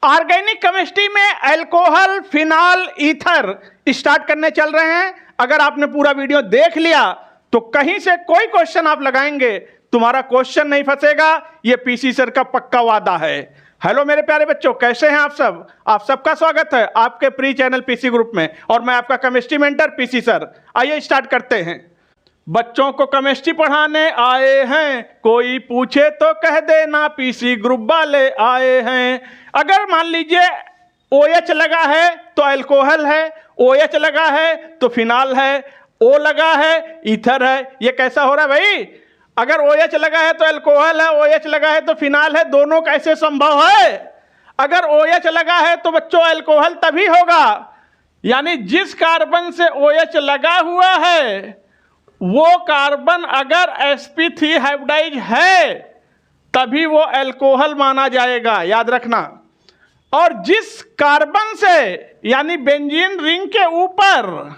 Organic chemistry में alcohol, phenol, ether start करने चल रहे हैं। अगर आपने पूरा वीडियो देख लिया तो कहीं से कोई क्वेश्चन आप लगाएंगे, तुम्हारा क्वेश्चन नहीं फंसेगा, ये पीसी सर का पक्का वादा है। हेलो मेरे प्यारे बच्चों, कैसे हैं आप सब? आप सबका स्वागत है आपके प्री चैनल पीसी ग्रुप में, और मैं आपका केमिस्ट्री मेंटर पीसी सर। आइए स्टार्ट करते हैं। बच्चों को केमिस्ट्री पढ़ाने आए हैं, कोई पूछे तो कह देना पीसी ग्रुप वाले आए हैं। अगर मान लीजिए OH लगा है तो अल्कोहल है, OH लगा है तो फिनॉल है, O लगा है ईथर है। ये कैसा हो रहा है भाई? अगर OH लगा है तो अल्कोहल है, OH लगा है तो फिनॉल है, दोनों कैसे संभव है? अगर OH लगा है तो बच्चों अल्कोहल तभी होगा, यानी जिस कार्बन से OH लगा हुआ है वो कार्बन अगर sp3 हाइब्रिडाइज है तभी वो अल्कोहल माना जाएगा, याद रखना। और जिस कार्बन से यानी बेंजीन रिंग के ऊपर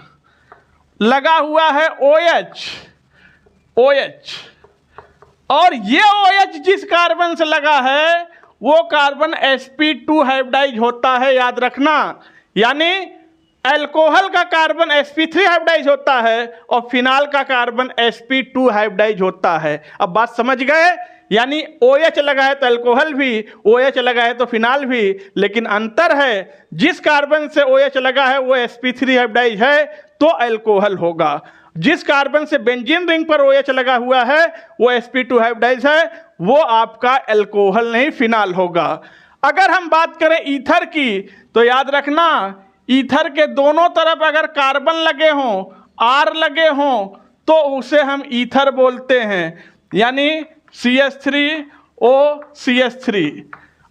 लगा हुआ है OH और ये OH जिस कार्बन से लगा है वो कार्बन sp2 हाइब्रिडाइज होता है, याद रखना। यानी अल्कोहल का कार्बन sp3 हाइब्रिडाइज होता है और फिनॉल का कार्बन sp2 हाइब्रिडाइज होता है। अब बात समझ गए? यानी OH लगा है तो अल्कोहल भी, OH लगा है तो फिनॉल भी, लेकिन अंतर है जिस कार्बन से OH लगा है वो sp3 हाइब्रिडाइज है तो अल्कोहल होगा। जिस कार्बन से बेंजीन रिंग पर OH लगा हुआ है वो sp2 हाइब्रिडाइज है, वो आपका अल्कोहल नहीं फिनॉल होगा। अगर हम बात करें ईथर की तो याद रखना, ईथर के दोनों तरफ अगर कार्बन लगे हों, R लगे हों, तो उसे हम ईथर बोलते हैं। यानी CH3O CH3,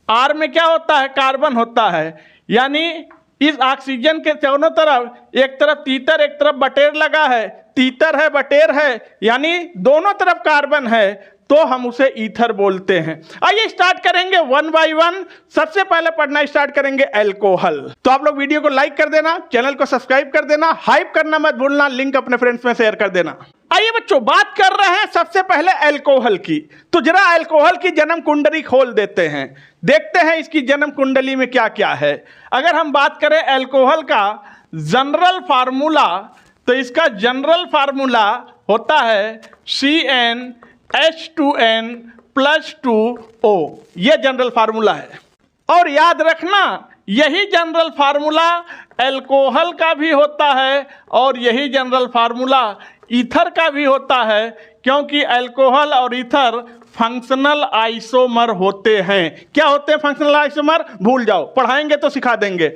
R में क्या होता है? कार्बन होता है। यानी इस ऑक्सीजन के दोनों तरफ, एक तरफ तीतर एक तरफ बटेर लगा है, तीतर है बटेर है, यानी दोनों तरफ कार्बन है, तो हम उसे ईथर बोलते हैं। आइए स्टार्ट करेंगे वन बाय वन। सबसे पहले पढ़ना स्टार्ट करेंगे अल्कोहल। तो आप लोग वीडियो को लाइक कर देना, चैनल को सब्सक्राइब कर देना, हाइप करना मत भूलना, लिंक अपने फ्रेंड्स में शेयर कर देना। आइए बच्चों, बात कर रहे हैं सबसे पहले अल्कोहल की। तो जरा अल्कोहल की जन्म कुंडली खोल देते हैं, देखते हैं इसकी जन्म कुंडली में क्या क्या है। अगर हम बात करें अल्कोहल का जनरल फार्मूला, तो इसका जनरल फार्मूला होता है CnH2n+2O। यह जनरल फार्मूला है। और याद रखना, यही जनरल फार्मूला अल्कोहल का भी होता है और यही जनरल फार्मूला ईथर का भी होता है, क्योंकि अल्कोहल और ईथर फंक्शनल आइसोमर होते हैं। क्या होते हैं फंक्शनल आइसोमर? भूल जाओ, पढ़ाएंगे तो सिखा देंगे।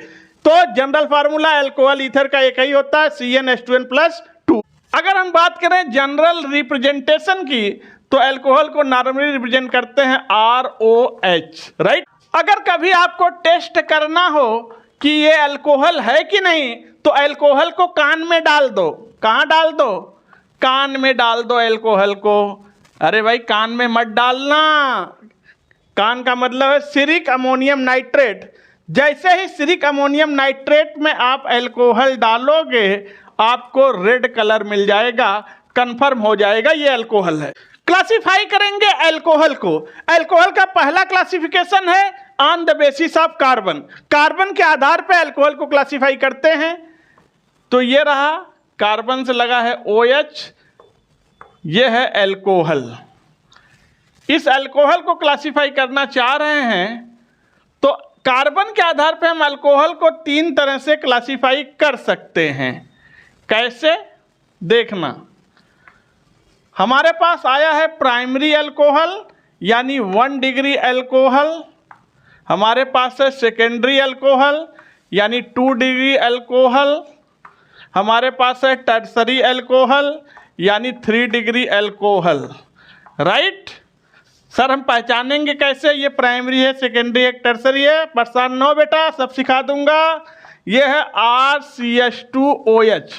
तो जनरल फार्मूला अल्कोहल ईथर का एक ही होता है, CnH2n+2। अगर हम बात करें जनरल रिप्रेजेंटेशन की, तो अल्कोहल को नॉर्मली रिप्रेजेंट करते हैं ROH, राइट। अगर कभी आपको टेस्ट करना हो कि ये अल्कोहल है कि नहीं, तो अल्कोहल को कान में डाल दो। कहाँ डाल दो? कान में डाल दो अल्कोहल को। अरे भाई, कान में मत डालना, कान का मतलब है सिरिक अमोनियम नाइट्रेट। जैसे ही सिरिक अमोनियम नाइट्रेट में आप अल्कोहल डालोगे आपको रेड कलर मिल जाएगा, कंफर्म हो जाएगा ये अल्कोहल है। क्लासिफाई करेंगे अल्कोहल को। अल्कोहल का पहला क्लासिफिकेशन है on the basis of carbon. Carbon के आधार पर अल्कोहल को क्लासिफाई करते हैं। तो ये रहा, कार्बन से लगा है OH, ये है अल्कोहल। इस अल्कोहल को क्लासिफाई करना चाह रहे हैं तो कार्बन के आधार पर हम अल्कोहल को 3 तरह से क्लासिफाई कर सकते हैं। कैसे? देखना, हमारे पास आया है प्राइमरी अल्कोहल यानी 1 डिग्री अल्कोहल, हमारे पास है सेकेंडरी अल्कोहल यानी 2 डिग्री अल्कोहल, हमारे पास है टर्सरी अल्कोहल यानी 3 डिग्री अल्कोहल, राइट। सर हम पहचानेंगे कैसे ये प्राइमरी है, सेकेंडरी है, टर्सरी है? परेशान न हो बेटा, सब सिखा दूंगा। ये है RCH2OH।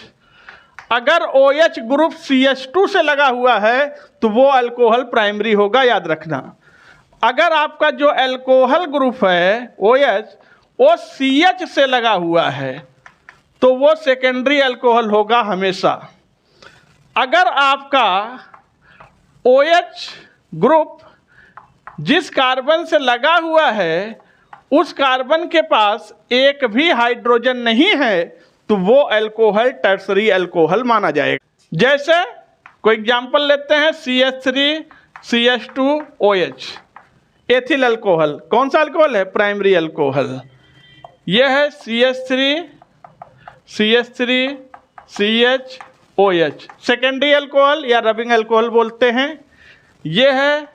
अगर OH ग्रुप CH2 से लगा हुआ है तो वो अल्कोहल प्राइमरी होगा, याद रखना। अगर आपका जो अल्कोहल ग्रुप है OH वो CH से लगा हुआ है तो वो सेकेंडरी अल्कोहल होगा हमेशा। अगर आपका OH ग्रुप जिस कार्बन से लगा हुआ है उस कार्बन के पास एक भी हाइड्रोजन नहीं है तो वो अल्कोहल टर्सरी अल्कोहल माना जाएगा। जैसे कोई एग्जांपल लेते हैं CH3 CH2OH, एथिल अल्कोहल। कौन सा अल्कोहल है? Primary alcohol. यह है CH3 CHOH, सेकेंडरी अल्कोहल या रबिंग अल्कोहल बोलते हैं। यह है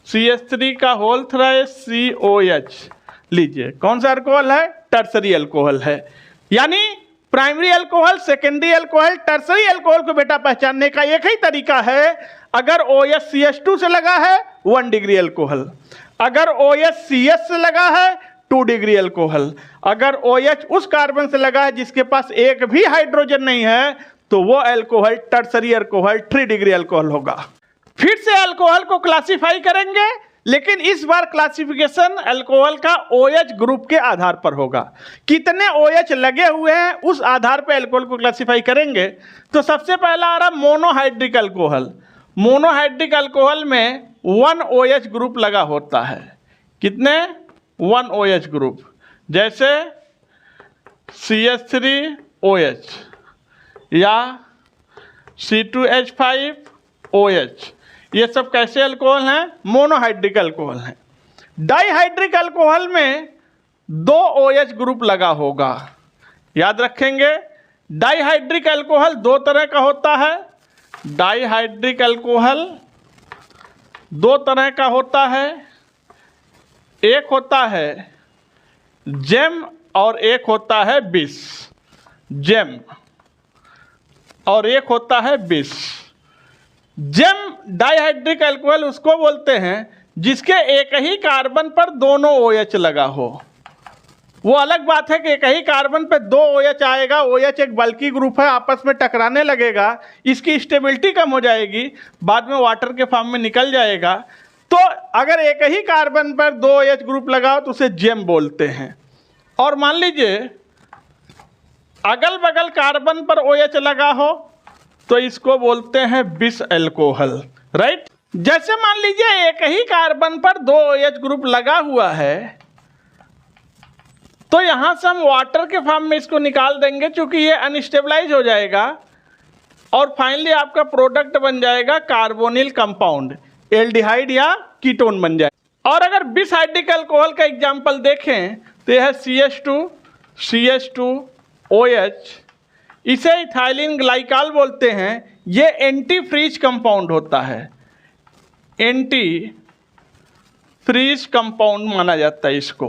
CH3 का होल थ्राइस COH। लीजिए कौन सा अल्कोहल है? टर्सरी अल्कोहल है। यानी primary alcohol, secondary alcohol, tertiary alcohol को बेटा पहचानने का एक ही तरीका है, अगर OH CH2 से लगा है 1 डिग्री अल्कोहल, अगर OH CH से लगा है 2 डिग्री अल्कोहल, अगर OH उस कार्बन से लगा है जिसके पास एक भी हाइड्रोजन नहीं है तो वो alcohol tertiary alcohol 3 degree alcohol होगा। फिर से अल्कोहल को क्लासिफाई करेंगे, लेकिन इस बार क्लासिफिकेशन अल्कोहल का OH ग्रुप के आधार पर होगा। कितने OH लगे हुए हैं उस आधार पर अल्कोहल को क्लासिफाई करेंगे। तो सबसे पहला आ रहा मोनोहाइड्रिक अल्कोहल। मोनोहाइड्रिक अल्कोहल में 1 OH ग्रुप लगा होता है। कितने? 1 OH ग्रुप। जैसे CH3OH या C2H5OH, ये सब कैसे अल्कोहल हैं? मोनोहाइड्रिक अल्कोहल हैं। डाइहाइड्रिक अल्कोहल में 2 OH ग्रुप लगा होगा। याद रखेंगे, डाइहाइड्रिक अल्कोहल 2 तरह का होता है। डाइहाइड्रिक अल्कोहल 2 तरह का होता है। एक होता है जेम और एक होता है बिस। जेम और एक होता है बिस। जेम डाइहाइड्रिक अल्कोहल उसको बोलते हैं जिसके एक ही कार्बन पर दोनों OH लगा हो। वो अलग बात है कि एक ही कार्बन पे 2 OH आएगा, OH एक बल्की ग्रुप है, आपस में टकराने लगेगा, इसकी स्टेबिलिटी कम हो जाएगी, बाद में वाटर के फॉर्म में निकल जाएगा। तो अगर एक ही कार्बन पर 2 OH ग्रुप लगा हो तो उसे जेम बोलते हैं। और मान लीजिए अगल बगल कार्बन पर OH लगा हो तो इसको बोलते हैं बिस अल्कोहल, राइट। जैसे मान लीजिए एक ही कार्बन पर 2 OH ग्रुप लगा हुआ है तो यहां से हम वाटर के फॉर्म में इसको निकाल देंगे, चूंकि ये अनस्टेबलाइज हो जाएगा और फाइनली आपका प्रोडक्ट बन जाएगा कार्बोनिल कंपाउंड, एल्डिहाइड या कीटोन बन जाए। और अगर बिसहाइड्रिक अल्कोहल का एग्जांपल देखें तो यह है CH2OH, इसे इथाइलिन ग्लाइकॉल बोलते हैं। ये एंटी फ्रीज कंपाउंड होता है, एंटी फ्रीज कंपाउंड माना जाता है, इसको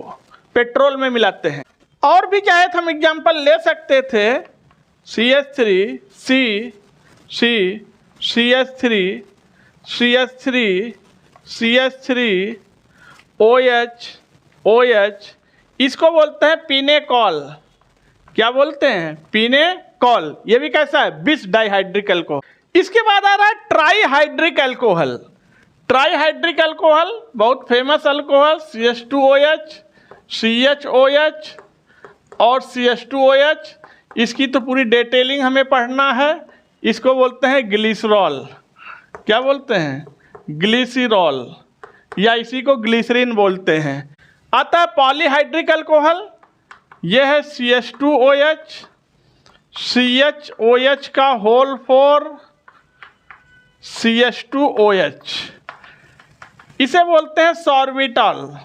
पेट्रोल में मिलाते हैं। और भी चाहे तो हम एग्जांपल ले सकते थे CH3OH, इसको बोलते हैं पिनेकॉल। क्या बोलते हैं? पिनेकॉल। ये भी कैसा है? बिस डाइहाइड्रिक अल्कोहल। इसके बाद आ रहा है ट्राईहाइड्रिक अल्कोहल। ट्राईहाइड्रिक अल्कोहल बहुत फेमस अल्कोहल, CH2OH, CHOH और CH2OH। इसकी तो पूरी डिटेलिंग हमें पढ़ना है। इसको बोलते हैं ग्लिसरॉल। क्या बोलते हैं? ग्लिसरॉल, या इसी को ग्लिसरीन बोलते हैं। आता है पॉलीहाइड्रिक अल्कोहल। यह है CH2OH, CHOH का होल 4 CH2OH। इसे बोलते हैं सॉर्बिटॉल।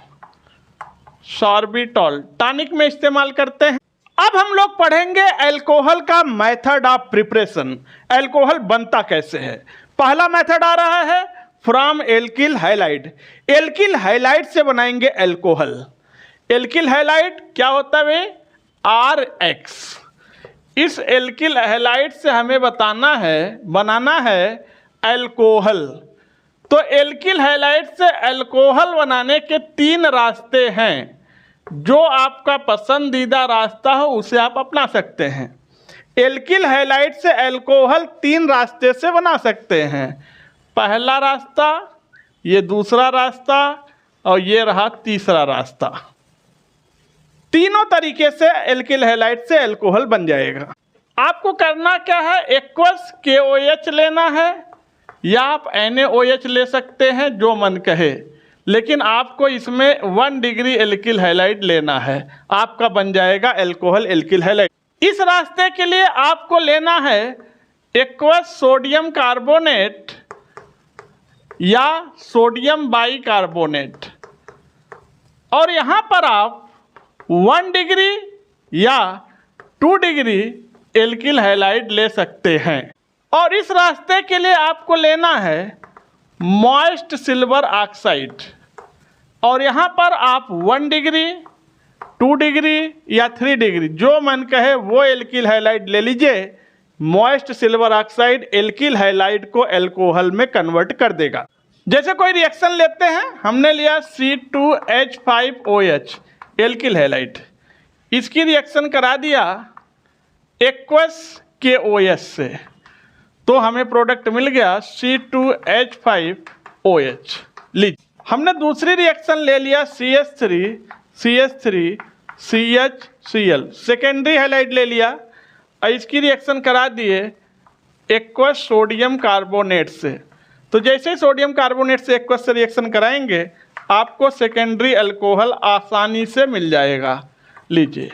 सॉर्बिटॉल टॉनिक में इस्तेमाल करते हैं। अब हम लोग पढ़ेंगे अल्कोहल का मेथड ऑफ प्रिपरेशन। अल्कोहल बनता कैसे है। पहला मेथड आ रहा है from alkyl halide. Alkyl halide से बनाएंगे अल्कोहल। एल्किल हैलाइड क्या होता है? RH। इस एल्किल हैलाइड से हमें बनाना है अल्कोहल। तो एल्किल हैलाइड से अल्कोहल बनाने के 3 रास्ते हैं। जो आपका पसंदीदा रास्ता हो उसे आप अपना सकते हैं। एल्किल हैलाइड से अल्कोहल 3 रास्ते से बना सकते हैं। पहला रास्ता, ये दूसरा रास्ता और ये रहा तीसरा रास्ता। तीनों तरीके से एल्किल हैलाइड से अल्कोहल बन जाएगा। आपको करना क्या है? एक्वस KOH लेना है या आप NaOH ले सकते हैं, जो मन कहे। लेकिन आपको इसमें 1 डिग्री एल्किल हैलाइड लेना है, आपका बन जाएगा अल्कोहल एल्किल हैलाइड। इस रास्ते के लिए आपको लेना है एक्वस सोडियम कार्बोनेट या सोडियम बाइकार्बोनेट, और यहाँ पर आप 1 डिग्री या 2 डिग्री एल्किल हैलाइड ले सकते हैं। और इस रास्ते के लिए आपको लेना है मॉइस्ट सिल्वर ऑक्साइड, और यहाँ पर आप 1 डिग्री 2 डिग्री या 3 डिग्री जो मन कहे वो एल्किल हैलाइड ले लीजिए। Moist silver oxide alkyl halide को अल्कोहल में कन्वर्ट कर देगा। जैसे कोई रिएक्शन लेते हैं, हमने लिया C2H5OH एल्किल हैलाइड, इसकी रिएक्शन करा दिया एक्वस KOH से, तो हमें प्रोडक्ट मिल गया C2H5OH। लीजिए, हमने दूसरी रिएक्शन ले लिया CH3CH3CHCl सेकेंडरी हैलाइड ले लिया, और इसकी रिएक्शन करा दिए एक्वस सोडियम कार्बोनेट से। तो जैसे ही सोडियम कार्बोनेट से एक्वस से रिएक्शन कराएंगे आपको सेकेंडरी अल्कोहल आसानी से मिल जाएगा। लीजिए,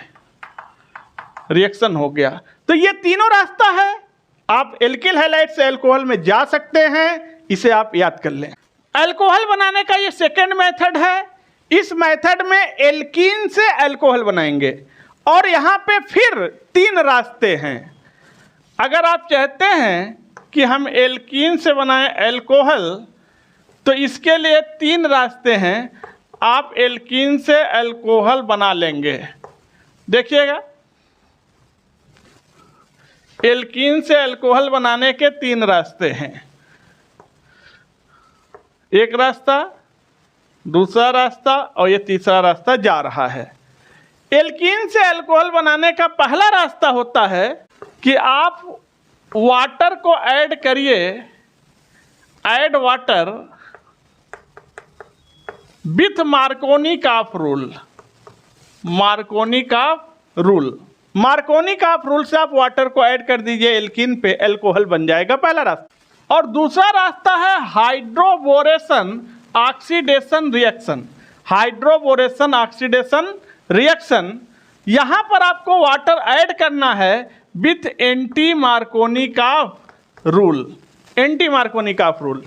रिएक्शन हो गया। तो ये तीनों रास्ता है, आप एल्किल हैलाइड से अल्कोहल में जा सकते हैं, इसे आप याद कर लें। अल्कोहल बनाने का ये सेकेंड मेथड है। इस मेथड में एल्कीन से अल्कोहल बनाएंगे, और यहाँ पे फिर 3 रास्ते हैं। अगर आप चाहते हैं कि हम एल्कीन से बनाएं अल्कोहल, तो इसके लिए 3 रास्ते हैं, आप एल्कीन से अल्कोहल बना लेंगे। देखिएगा, एल्कीन से अल्कोहल बनाने के 3 रास्ते हैं। एक रास्ता, दूसरा रास्ता, और ये तीसरा रास्ता जा रहा है। एल्कीन से अल्कोहल बनाने का पहला रास्ता होता है कि आप वाटर को ऐड करिए, add water with Markovnikov of rule. Markovnikov of rule से आप वाटर को ऐड कर दीजिए एल्कीन पे, अल्कोहल बन जाएगा, पहला रास्ता। और दूसरा रास्ता है hydroboration oxidation reaction. Hydroboration oxidation reaction, यहाँ पर आपको वाटर ऐड करना है with anti Markovnikov of rule. Anti Markovnikov of rule,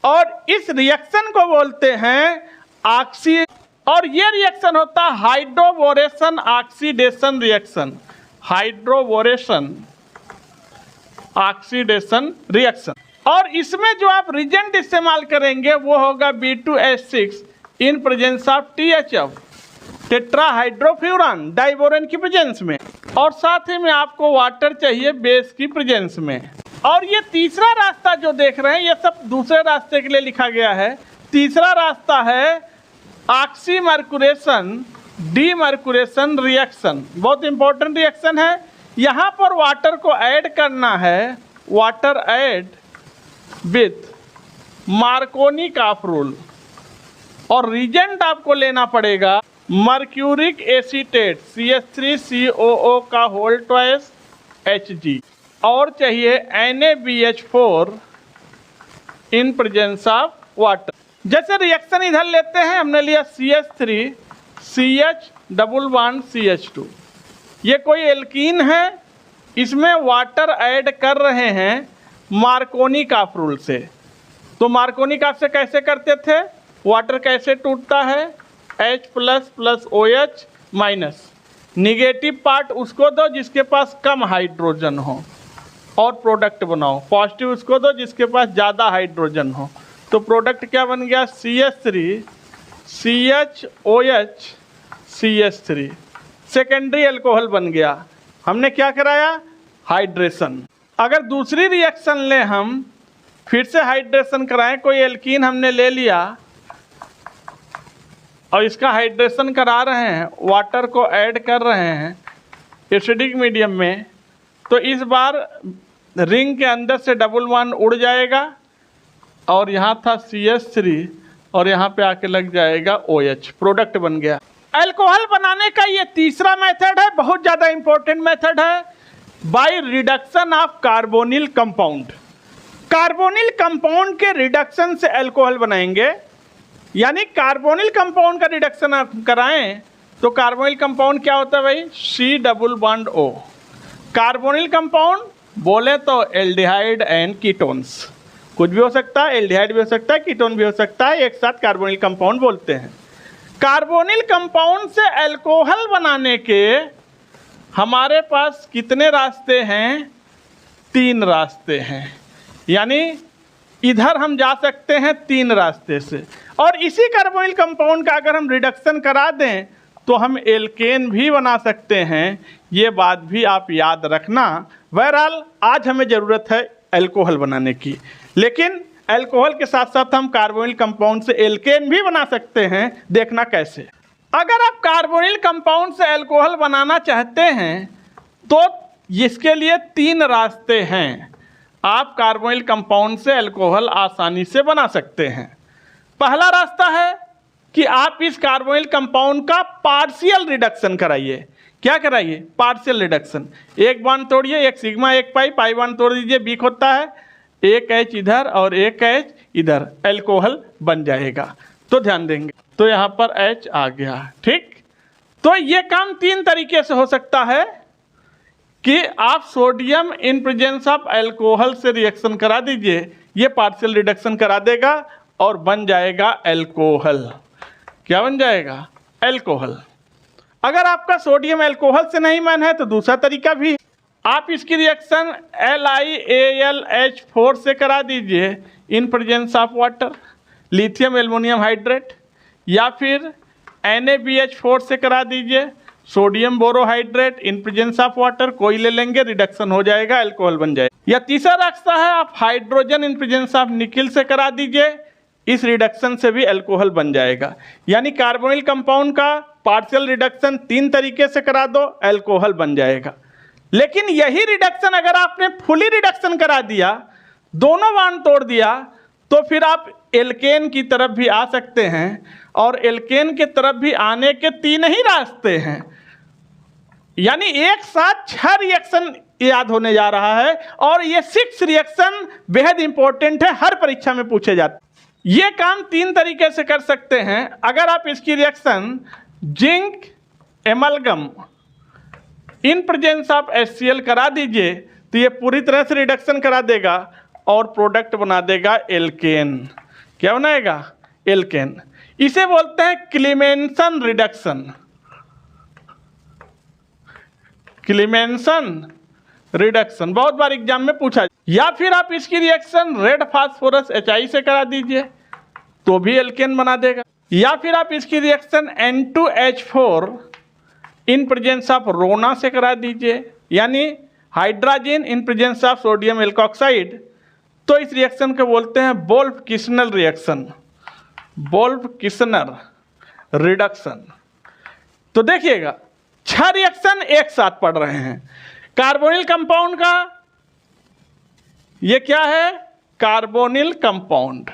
और इस रिएक्शन को बोलते हैं ऑक्सी, और ये रिएक्शन होता है hydroboration oxidation reaction. Hydroboration oxidation reaction, और इसमें जो आप रिजेंट इस्तेमाल करेंगे वो होगा B2H6 in presence of THF, tetrahydrofuran diborane की प्रेजेंस में, और साथ ही में आपको वाटर चाहिए बेस की प्रेजेंस में। और ये तीसरा रास्ता जो देख रहे हैं, ये सब दूसरे रास्ते के लिए लिखा गया है। तीसरा रास्ता है ऑक्सीमर्कुरेशन डीमर्कुरेशन रिएक्शन। बहुत इंपॉर्टेंट रिएक्शन है। यहाँ पर वाटर को ऐड करना है, water add with Markovnikov of rule, और रिजेंट आपको लेना पड़ेगा मर्क्यूरिक एसीटेट CH3COO का होल ट्वाइस Hg, और चाहिए NaBH4 in presence of water. जैसे रिएक्शन इधर लेते हैं, हमने लिया CH3CH11CH2, ये कोई एल्कीन है, इसमें वाटर ऐड कर रहे हैं मार्कोनी ऑफ रूल से। तो मार्कोनी ऑफ से कैसे करते थे, वाटर कैसे टूटता है, H++ OH minus, negative part उसको दो जिसके पास कम हाइड्रोजन हो और प्रोडक्ट बनाओ, पॉजिटिव उसको दो जिसके पास ज़्यादा हाइड्रोजन हो। तो प्रोडक्ट क्या बन गया, CH3CHOH CH3, सेकेंडरी अल्कोहल बन गया। हमने क्या कराया, हाइड्रेशन। अगर दूसरी रिएक्शन लें, हम फिर से हाइड्रेशन कराएं, कोई एल्कीन हमने ले लिया और इसका हाइड्रेशन करा रहे हैं, वाटर को ऐड कर रहे हैं एसिडिक मीडियम में, तो इस बार रिंग के अंदर से डबल वन उड़ जाएगा और यहाँ था CH3 और यहाँ पे आके लग जाएगा OH, प्रोडक्ट बन गया। अल्कोहल बनाने का ये तीसरा मेथड है, बहुत ज़्यादा इंपॉर्टेंट मेथड है, by reduction of carbonyl compound. Carbonyl compound के रिडक्शन से अल्कोहल बनाएंगे। यानी कार्बोनिल कंपाउंड का रिडक्शन आप कराएं तो कार्बोनिल कंपाउंड क्या होता है भाई, C double bond O। Carbonyl compound बोले तो एल्डिहाइड एंड कीटोन्स, कुछ भी हो सकता है, एल्डिहाइड भी हो सकता है, कीटोन भी हो सकता है, एक साथ कार्बोनिल कंपाउंड बोलते हैं। कार्बोनिल कंपाउंड से अल्कोहल बनाने के हमारे पास कितने रास्ते हैं, 3 रास्ते हैं। यानी इधर हम जा सकते हैं 3 रास्ते से, और इसी कार्बोनिल कंपाउंड का अगर हम रिडक्शन करा दें तो हम एल्केन भी बना सकते हैं। ये बात भी आप याद रखना। बहरहाल आज हमें ज़रूरत है अल्कोहल बनाने की, लेकिन अल्कोहल के साथ साथ हम कार्बोनिल कंपाउंड से एल्केन भी बना सकते हैं। देखना कैसे। अगर आप कार्बोनिल कंपाउंड से अल्कोहल बनाना चाहते हैं तो इसके लिए 3 रास्ते हैं। आप कार्बोनिल कंपाउंड से अल्कोहल आसानी से बना सकते हैं। पहला रास्ता है कि आप इस कार्बोनिल कंपाउंड का पार्शियल रिडक्शन कराइए। क्या कराइए, पार्शियल रिडक्शन। एक बॉन्ड तोड़िए, एक सिग्मा एक पाई, पाई बॉन्ड तोड़ दीजिए, वीक होता है, एक H इधर और एक H इधर, अल्कोहल बन जाएगा। तो ध्यान देंगे, तो यहाँ पर H आ गया। ठीक, तो ये काम 3 तरीके से हो सकता है कि आप sodium in presence of alcohol से रिएक्शन करा दीजिए, ये पार्शियल रिडक्शन करा देगा और बन जाएगा अल्कोहल। क्या बन जाएगा, अल्कोहल। अगर आपका सोडियम अल्कोहल से नहीं मन है तो दूसरा तरीका भी है। आप इसकी रिएक्शन LiAlH4 से करा दीजिए in presence of water, lithium aluminium hydrate, या फिर NaBH4 से करा दीजिए sodium borohydrate in presence of water, कोई ले लेंगे, रिडक्शन हो जाएगा, अल्कोहल बन जाएगा। या तीसरा रास्ता है आप hydrogen in presence of nickel से करा दीजिए, इस रिडक्शन से भी अल्कोहल बन जाएगा। यानी कार्बोनिल कंपाउंड का पार्शियल रिडक्शन 3 तरीके से करा दो, अल्कोहल बन जाएगा। लेकिन यही रिडक्शन अगर आपने फुली रिडक्शन करा दिया, दोनों बॉन्ड तोड़ दिया, तो फिर आप एल्केन की तरफ भी आ सकते हैं, और एल्केन के तरफ भी आने के 3 ही रास्ते हैं। यानी एक साथ 6 रिएक्शन याद होने जा रहा है, और ये 6 रिएक्शन बेहद इंपॉर्टेंट है, हर परीक्षा में पूछे जाते हैं। ये काम 3 तरीके से कर सकते हैं। अगर आप इसकी reaction zinc amalgam in presence of HCl करा दीजिए तो ये पूरी तरह से रिडक्शन करा देगा और प्रोडक्ट बना देगा एल्केन। क्या बनाएगा, एल्केन। इसे बोलते हैं क्लीमेंसन रिडक्शन। क्लीमेंसन रिडक्शन बहुत बार एग्जाम में पूछा। या फिर आप इसकी रिएक्शन रेड फास्फोरस HI से करा दीजिए तो भी एल्केन बना देगा। या फिर आप इसकी reaction N2H4 in presence of रोना से करा दीजिए, यानी hydrogen in presence of sodium alkoxide, तो इस रिएक्शन को बोलते हैं Wolff Kishner reaction, Wolff Kishner reduction. तो देखिएगा 6 रिएक्शन एक साथ पढ़ रहे हैं। कार्बोनिल कंपाउंड का ये क्या है, कार्बोनिल कंपाउंड,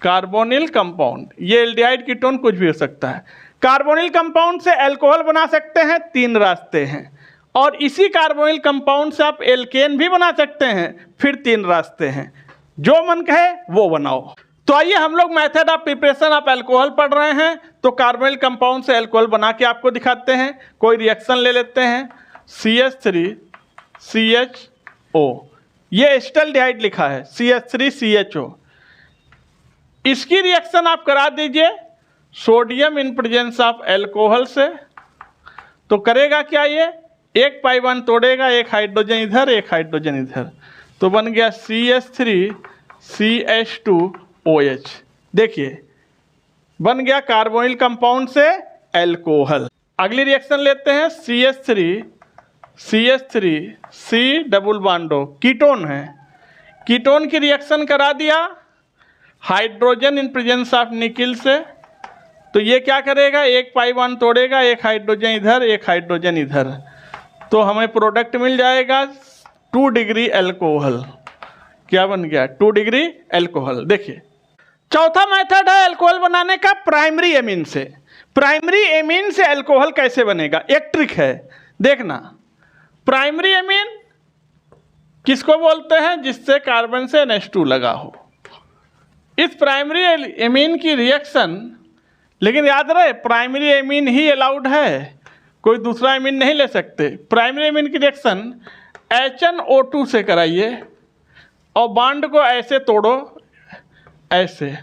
कार्बोनिल कंपाउंड, ये एल्डिहाइड कीटोन कुछ भी हो सकता है। कार्बोनिल कंपाउंड से अल्कोहल बना सकते हैं, 3 रास्ते हैं, और इसी कार्बोनिल कंपाउंड से आप एल्केन भी बना सकते हैं, फिर 3 रास्ते हैं। जो मन कहे वो बनाओ। तो आइए हम लोग method of preparation of alcohol पढ़ रहे हैं, तो कार्बोनिल कंपाउंड से अल्कोहल बना के आपको दिखाते हैं। कोई रिएक्शन ले लेते हैं, CH3CHO, ये एसिटाल्डिहाइड लिखा है, CH3CHO। इसकी रिएक्शन आप करा दीजिए sodium in presence of alcohol से, तो करेगा क्या, ये एक पाई बॉन्ड तोड़ेगा, एक हाइड्रोजन इधर एक हाइड्रोजन इधर, तो बन गया CH3CH2OH। देखिए बन गया कार्बोनिल कंपाउंड से अल्कोहल। अगली रिएक्शन लेते हैं, CH3C डबल बॉन्डो, कीटोन है, कीटोन की रिएक्शन करा दिया hydrogen in presence of nickel से, तो ये क्या करेगा, एक पाई बॉन्ड तोड़ेगा, एक हाइड्रोजन इधर एक हाइड्रोजन इधर, तो हमें प्रोडक्ट मिल जाएगा 2 डिग्री अल्कोहल। क्या बन गया, 2 डिग्री अल्कोहल। देखिए चौथा मेथड है अल्कोहल बनाने का प्राइमरी एमीन से। प्राइमरी एमीन से अल्कोहल कैसे बनेगा, एक ट्रिक है, देखना। प्राइमरी एमीन किसको बोलते हैं, जिससे कार्बन से NH2 लगा हो। इस प्राइमरी एमीन की रिएक्शन, लेकिन याद रहे प्राइमरी एमीन ही अलाउड है, कोई दूसरा एमीन नहीं ले सकते। प्राइमरी एमीन की रिएक्शन HNO2 से कराइए और बॉन्ड को ऐसे तोड़ो, ऐसे,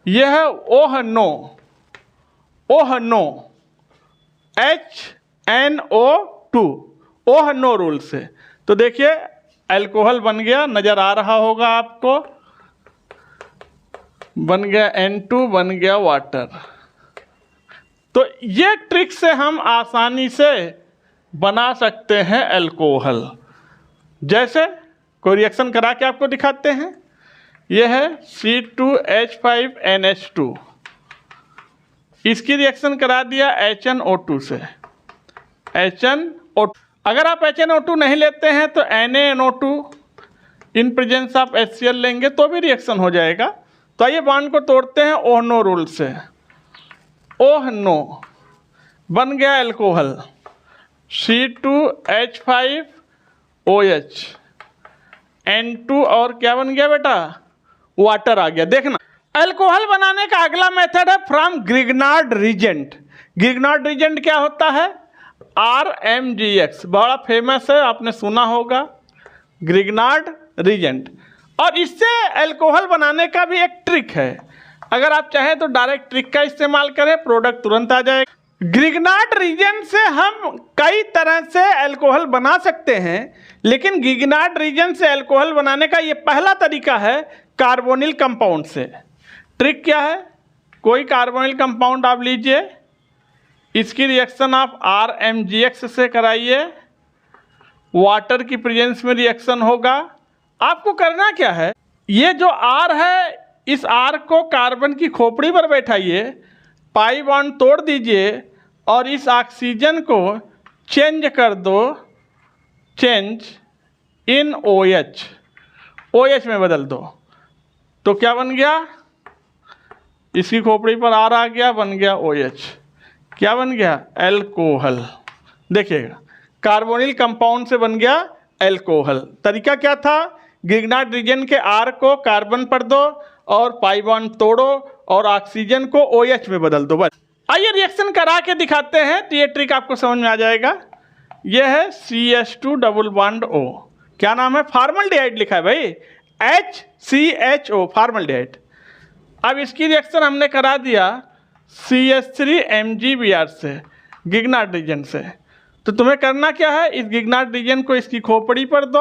यह है OH NO HNO2 OH NO rule से। तो देखिए अल्कोहल बन गया, नजर आ रहा होगा आपको, बन गया N2, बन गया वाटर। तो ये ट्रिक से हम आसानी से बना सकते हैं अल्कोहल। जैसे कोई रिएक्शन करा के आपको दिखाते हैं। यह है C2H5NH2, इसकी रिएक्शन करा दिया HNO2 से, HNO2। अगर आप HNO2 नहीं लेते हैं तो NaNO2 in presence of HCl लेंगे तो भी रिएक्शन हो जाएगा। तो आइए बॉन्ड को तोड़ते हैं OH NO रूल से। OH NO बन गया अल्कोहल C2H5OH, N2 और क्या बन गया बेटा, वाटर आ गया। देखना अल्कोहल बनाने का अगला मेथड है from Grignard reagent. Grignard reagent क्या होता है, RMGX, बड़ा फेमस है, आपने सुना होगा ग्रिग्नार्ड रिजेंट। और इससे अल्कोहल बनाने का भी एक ट्रिक है, अगर आप चाहें तो डायरेक्ट ट्रिक का इस्तेमाल करें, प्रोडक्ट तुरंत आ जाएगा। ग्रिग्नार्ड रीजन से हम कई तरह से अल्कोहल बना सकते हैं, लेकिन ग्रिग्नार्ड रीजन से अल्कोहल बनाने का ये पहला तरीका है कार्बोनिल कंपाउंड से। ट्रिक क्या है, कोई कार्बोनिल कंपाउंड आप लीजिए, इसकी रिएक्शन आप RMGX से कराइए, वाटर की प्रेजेंस में रिएक्शन होगा। आपको करना क्या है, ये जो R है इस R को कार्बन की खोपड़ी पर बैठाइए, पाई बॉन्ड तोड़ दीजिए और इस ऑक्सीजन को चेंज कर दो, चेंज इन OH, OH में बदल दो। तो क्या बन गया, इसकी खोपड़ी पर R आ गया, बन गया OH। क्या बन गया, अल्कोहल। देखिएगा कार्बोनिल कंपाउंड से बन गया अल्कोहल। तरीका क्या था, ग्रिग्नार्ड रीजन के R को कार्बन पर दो और पाई बॉन्ड तोड़ो और ऑक्सीजन को OH में बदल दो, बस। आइए रिएक्शन करा के दिखाते हैं तो ये ट्रिक आपको समझ में आ जाएगा। यह है CH2 डबल बॉन्ड O, क्या नाम है, फॉर्मल्डिहाइड लिखा है भाई, HCHO फॉर्मल्डिहाइड। अब इसकी रिएक्शन हमने करा दिया CH3MgBr से, ग्रिग्नार्ड रीजन से। तो तुम्हें करना क्या है, इस ग्रिग्नार्ड रीजन को इसकी खोपड़ी पर दो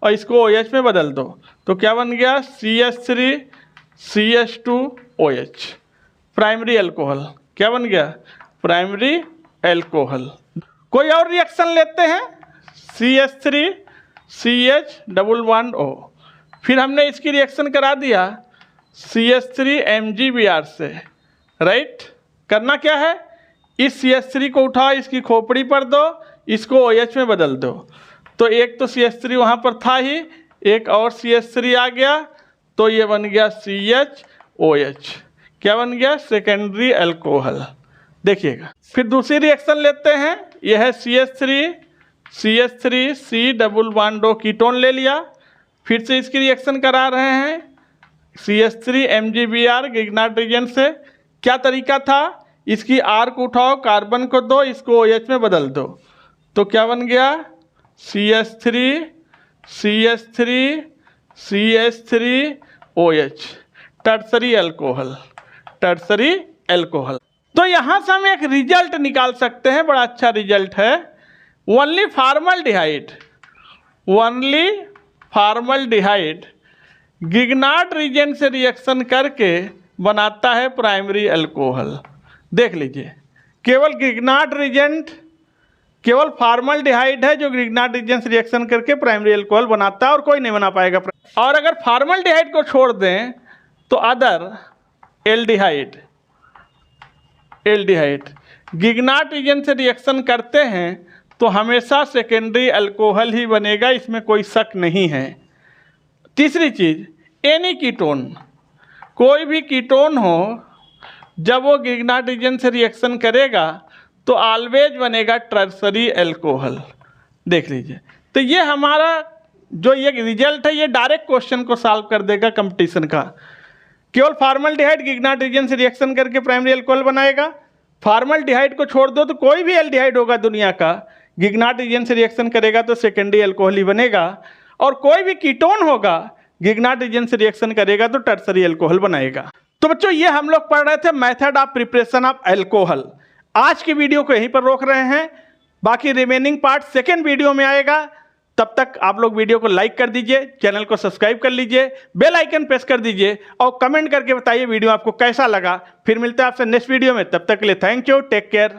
और इसको OH में बदल दो। तो क्या बन गया, CH3CH2OH, प्राइमरी अल्कोहल। क्या बन गया, प्राइमरी अल्कोहल। कोई और रिएक्शन लेते हैं, CH3CH डबल बॉन्ड O, फिर हमने इसकी रिएक्शन करा दिया CH3MgBr से, राइट। करना क्या है, इस CH3 को उठाओ, इसकी खोपड़ी पर दो, इसको OH में बदल दो। तो एक तो CH3 वहाँ पर था ही, एक और CH3 आ गया, तो ये बन गया CHOH। क्या बन गया, सेकेंडरी अल्कोहल। देखिएगा फिर दूसरी रिएक्शन लेते हैं, यह है CH3C double bond O, ketone ले लिया, फिर से इसकी रिएक्शन करा रहे हैं CH3MgBr ग्रिग्नार्ड रीजन से। क्या तरीका था, इसकी R को उठाओ, कार्बन को दो, इसको OH में बदल दो। तो क्या बन गया, CH3OH, tertiary alcohol, tertiary alcohol. तो यहाँ से हम एक रिजल्ट निकाल सकते हैं, बड़ा अच्छा रिजल्ट है। ओनली फॉर्मल्डिहाइड ग्रिग्नार्ड रीजन से रिएक्शन करके बनाता है प्राइमरी अल्कोहल। देख लीजिए, केवल ग्रिग्नार्ड रीजेंट, केवल फॉर्मल्डिहाइड है जो ग्रिग्नार्ड रीजन से रिएक्शन करके प्राइमरी अल्कोहल बनाता है, और कोई नहीं बना पाएगा। और अगर फॉर्मल्डिहाइड को छोड़ दें तो अदर एल्डिहाइड ग्रिग्नार्ड रीजन से रिएक्शन करते हैं तो हमेशा सेकेंडरी अल्कोहल ही बनेगा, इसमें कोई शक नहीं है। तीसरी चीज़, एनी कीटोन, कोई भी कीटोन हो, जब वो ग्रिग्नार्ड रीजन से रिएक्शन करेगा तो ऑलवेज बनेगा टर्सरी अल्कोहल। देख लीजिए, तो ये हमारा जो ये रिजल्ट है, ये डायरेक्ट क्वेश्चन को सॉल्व कर देगा कंपटीशन का। केवल फॉर्मल्डिहाइड गिगनाट से रिएक्शन करके प्राइमरी अल्कोहल बनाएगा। फॉर्मल्डिहाइड को छोड़ दो तो कोई भी एल्डिहाइड होगा दुनिया का, गिगनाट रीजन से रिएक्शन करेगा तो सेकेंडरी अल्कोहल ही बनेगा। और कोई भी कीटोन होगा गिगनाट रीजन से रिएक्शन करेगा तो टर्सरी अल्कोहल बनाएगा। तो बच्चों ये हम लोग पढ़ रहे थे method of preparation of alcohol. आज की वीडियो को यहीं पर रोक रहे हैं, बाकी रिमेनिंग पार्ट सेकेंड वीडियो में आएगा। तब तक आप लोग वीडियो को लाइक कर दीजिए, चैनल को सब्सक्राइब कर लीजिए, बेल आइकन प्रेस कर दीजिए और कमेंट करके बताइए वीडियो आपको कैसा लगा। फिर मिलते हैं आपसे नेक्स्ट वीडियो में, तब तक के लिए थैंक यू, टेक केयर।